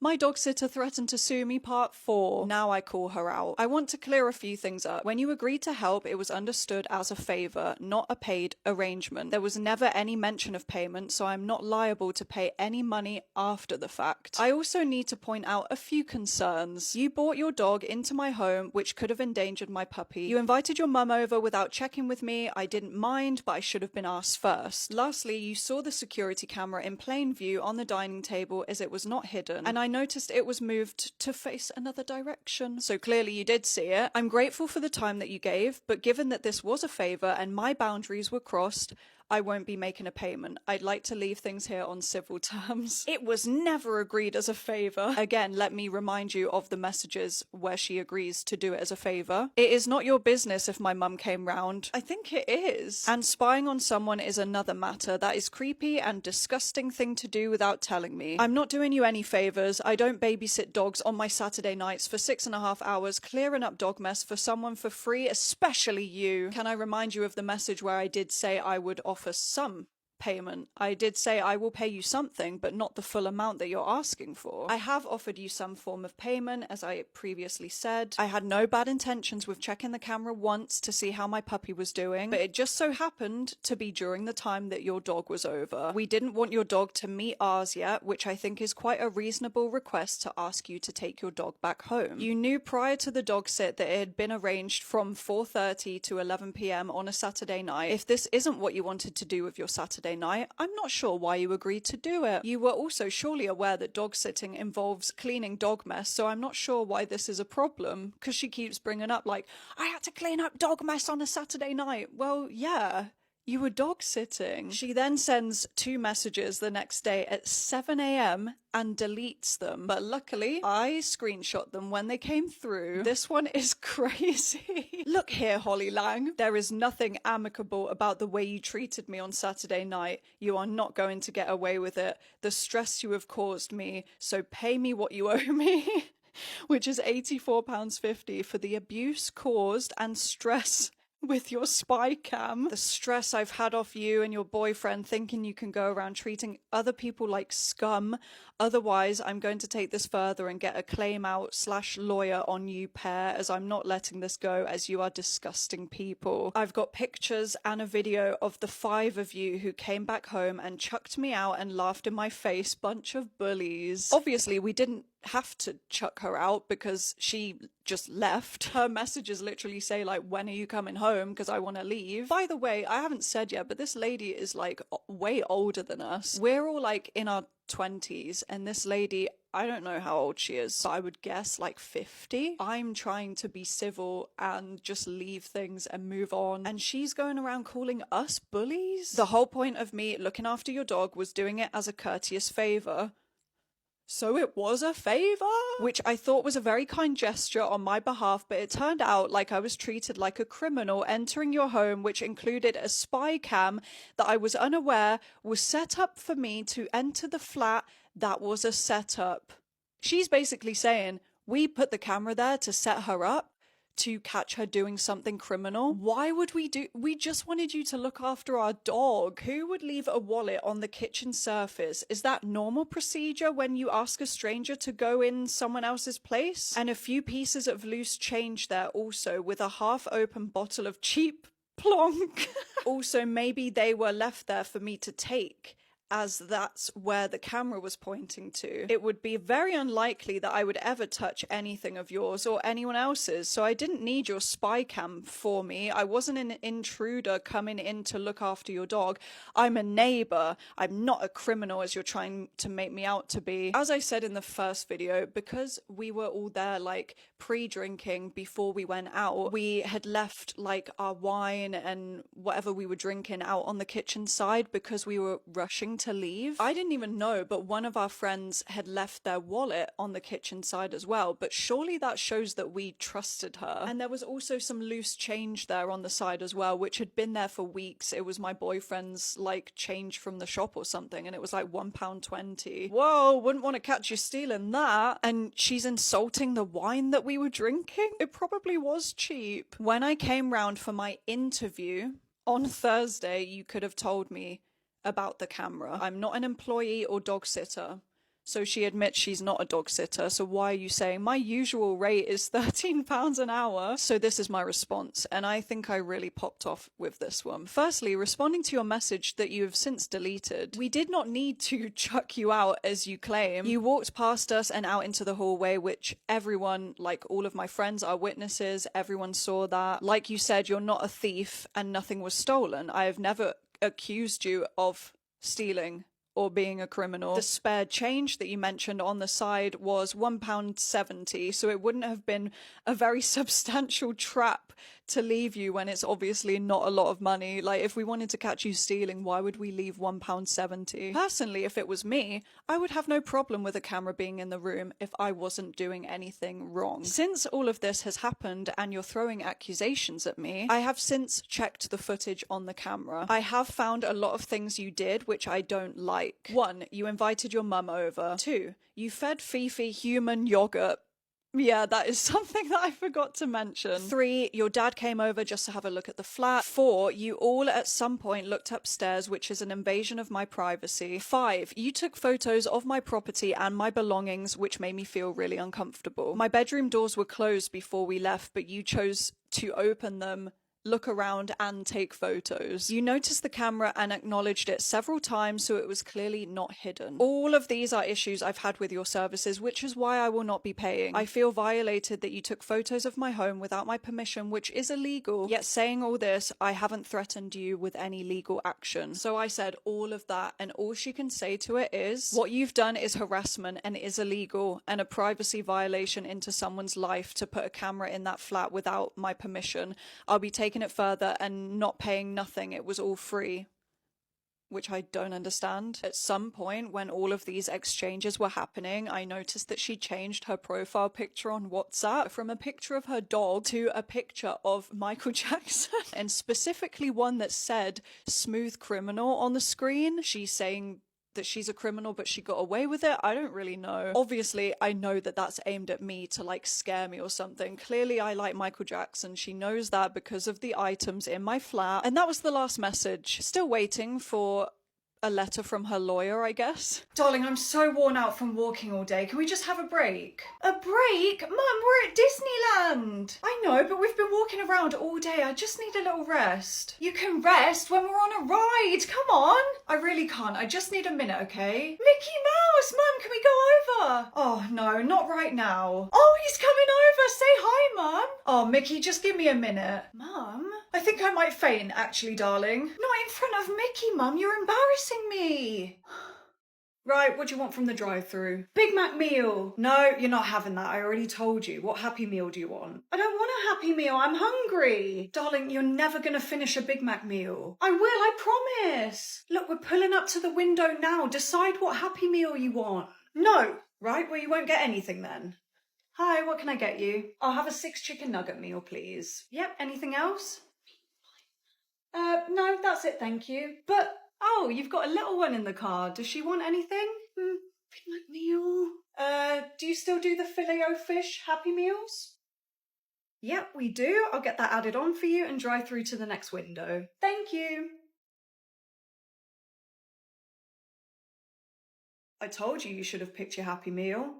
My dog sitter threatened to sue me part 4. Now I call her out. I want to clear a few things up. When you agreed to help, it was understood as a favour, not a paid arrangement. There was never any mention of payment, so I'm not liable to pay any money after the fact. I also need to point out a few concerns. You brought your dog into my home, which could have endangered my puppy. You invited your mum over without checking with me. I didn't mind, but I should have been asked first. Lastly, you saw the security camera in plain view on the dining table as it was not hidden, and I noticed it was moved to face another direction. So clearly you did see it. I'm grateful for the time that you gave, but given that this was a favour and my boundaries were crossed, I won't be making a payment. I'd like to leave things here on civil terms. It was never agreed as a favour. Again, let me remind you of the messages where she agrees to do it as a favour. It is not your business if my mum came round. I think it is. And spying on someone is another matter. That is creepy and disgusting thing to do without telling me. I'm not doing you any favours. I don't babysit dogs on my Saturday nights for 6.5 hours clearing up dog mess for someone for free, especially you. Can I remind you of the message where I did say I would offer some payment? I did say I will pay you something, but not the full amount that you're asking for. I have offered you some form of payment, as I previously said. I had no bad intentions with checking the camera once to see how my puppy was doing, but it just so happened to be during the time that your dog was over. We didn't want your dog to meet ours yet, which I think is quite a reasonable request to ask you to take your dog back home. You knew prior to the dog sit that it had been arranged from 4:30 to 11 p.m. on a Saturday night. If this isn't what you wanted to do with your Saturday night, I'm not sure why you agreed to do it. You were also surely aware that dog sitting involves cleaning dog mess, so I'm not sure why this is a problem, because she keeps bringing up like, I had to clean up dog mess on a Saturday night. Well, yeah. You were dog sitting. She then sends 2 messages the next day at 7 a.m. and deletes them. But luckily, I screenshot them when they came through. This one is crazy. Look here, Holly Lang. There is nothing amicable about the way you treated me on Saturday night. You are not going to get away with it. The stress you have caused me, so pay me what you owe me. Which is £84.50 for the abuse caused and stress with your spy cam. The stress I've had off you and your boyfriend thinking you can go around treating other people like scum. Otherwise, I'm going to take this further and get a claim out / lawyer on you pair, as I'm not letting this go, as you are disgusting people. I've got pictures and a video of the 5 of you who came back home and chucked me out and laughed in my face. Bunch of bullies. Obviously, we didn't have to chuck her out because she just left. Her messages literally say like, when are you coming home, because I want to leave. By the way, I haven't said yet, but this lady is like way older than us. We're all like in our 20s, and this lady, I don't know how old she is, but I would guess like 50. I'm trying to be civil and just leave things and move on, and she's going around calling us bullies. The whole point of me looking after your dog was doing it as a courteous favour. So it was a favour? Which I thought was a very kind gesture on my behalf, but it turned out like I was treated like a criminal entering your home, which included a spy cam that I was unaware was set up for me to enter the flat. That was a setup. She's basically saying, we put the camera there to set her up, to catch her doing something criminal. Why would we just wanted you to look after our dog. Who would leave a wallet on the kitchen surface? Is that normal procedure when you ask a stranger to go in someone else's place? And a few pieces of loose change there also, with a half-open bottle of cheap plonk. Also, maybe they were left there for me to take, as that's where the camera was pointing to. It would be very unlikely that I would ever touch anything of yours or anyone else's, so I didn't need your spy cam for me. I wasn't an intruder coming in to look after your dog. I'm a neighbour. I'm not a criminal as you're trying to make me out to be. As I said in the first video, because we were all there like pre-drinking before we went out, we had left like our wine and whatever we were drinking out on the kitchen side because we were rushing to leave. I didn't even know, but one of our friends had left their wallet on the kitchen side as well, but surely that shows that we trusted her. And there was also some loose change there on the side as well, which had been there for weeks. It was my boyfriend's like change from the shop or something, and it was like £1.20. Whoa, wouldn't want to catch you stealing that. And she's insulting the wine that we were drinking. It probably was cheap. When I came round for my interview on Thursday, you could have told me about the camera. I'm not an employee or dog sitter, So she admits she's not a dog sitter, so why are you saying my usual rate is £13 an hour? So this is my response, and I think I really popped off with this one. Firstly, responding to your message that you have since deleted. We did not need to chuck you out as you claim. You walked past us and out into the hallway, which everyone, like all of my friends, are witnesses. Everyone saw that. Like you said, you're not a thief and nothing was stolen. I have never accused you of stealing or being a criminal. The spare change that you mentioned on the side was £1.70, so it wouldn't have been a very substantial trap to leave you when it's obviously not a lot of money. Like, if we wanted to catch you stealing, why would we leave £1.70? Personally, if it was me, I would have no problem with a camera being in the room if I wasn't doing anything wrong. Since all of this has happened and you're throwing accusations at me, I have since checked the footage on the camera. I have found a lot of things you did which I don't like. 1, you invited your mum over. 2, you fed Fifi human yogurt. Yeah, that is something that I forgot to mention. 3, your dad came over just to have a look at the flat. 4, you all at some point looked upstairs, which is an invasion of my privacy. 5, you took photos of my property and my belongings, which made me feel really uncomfortable. My bedroom doors were closed before we left, but you chose to open them, look around and take photos. You noticed the camera and acknowledged it several times, so it was clearly not hidden. All of these are issues I've had with your services, which is why I will not be paying. I feel violated that you took photos of my home without my permission, which is illegal. Yet saying all this, I haven't threatened you with any legal action. So I said all of that, and all she can say to it is, what you've done is harassment and is illegal and a privacy violation into someone's life to put a camera in that flat without my permission. I'll be taking it further and not paying nothing. It was all free, which I don't understand. At some point when all of these exchanges were happening, I noticed that she changed her profile picture on WhatsApp from a picture of her dog to a picture of Michael Jackson, and specifically one that said "smooth criminal" on the screen. She's saying that she's a criminal but she got away with it. I don't really know. Obviously I know that that's aimed at me to like scare me or something. Clearly I like Michael Jackson. She knows that because of the items in my flat, and that was the last message. Still waiting for a letter from her lawyer, I guess. Darling, I'm so worn out from walking all day. Can we just have a break? A break? Mum, we're at Disneyland. I know, but we've been walking around all day. I just need a little rest. You can rest when we're on a ride. Come on. I really can't. I just need a minute, okay? Mickey Mouse, Mum, can we go over? Oh, no, not right now. Oh, he's coming over. Say hi, Mum. Oh, Mickey, just give me a minute. Mum? I think I might faint, actually, darling. Not in front of Mickey, Mum. You're embarrassing me. Right, what do you want from the drive-thru? Big Mac meal. No, you're not having that. I already told you. What Happy Meal do you want? I don't want a Happy Meal. I'm hungry. Darling, you're never going to finish a Big Mac meal. I will, I promise. Look, we're pulling up to the window now. Decide what Happy Meal you want. No. Right, well, you won't get anything then. Hi, what can I get you? I'll have a 6 chicken nugget meal, please. Yep, anything else? No, that's it, thank you. But, oh, you've got a little one in the car. Does she want anything? Big Mac meal. Do you still do the Filet-O-Fish Happy Meals? Yep, we do. I'll get that added on for you and drive through to the next window. Thank you. I told you you should have picked your Happy Meal.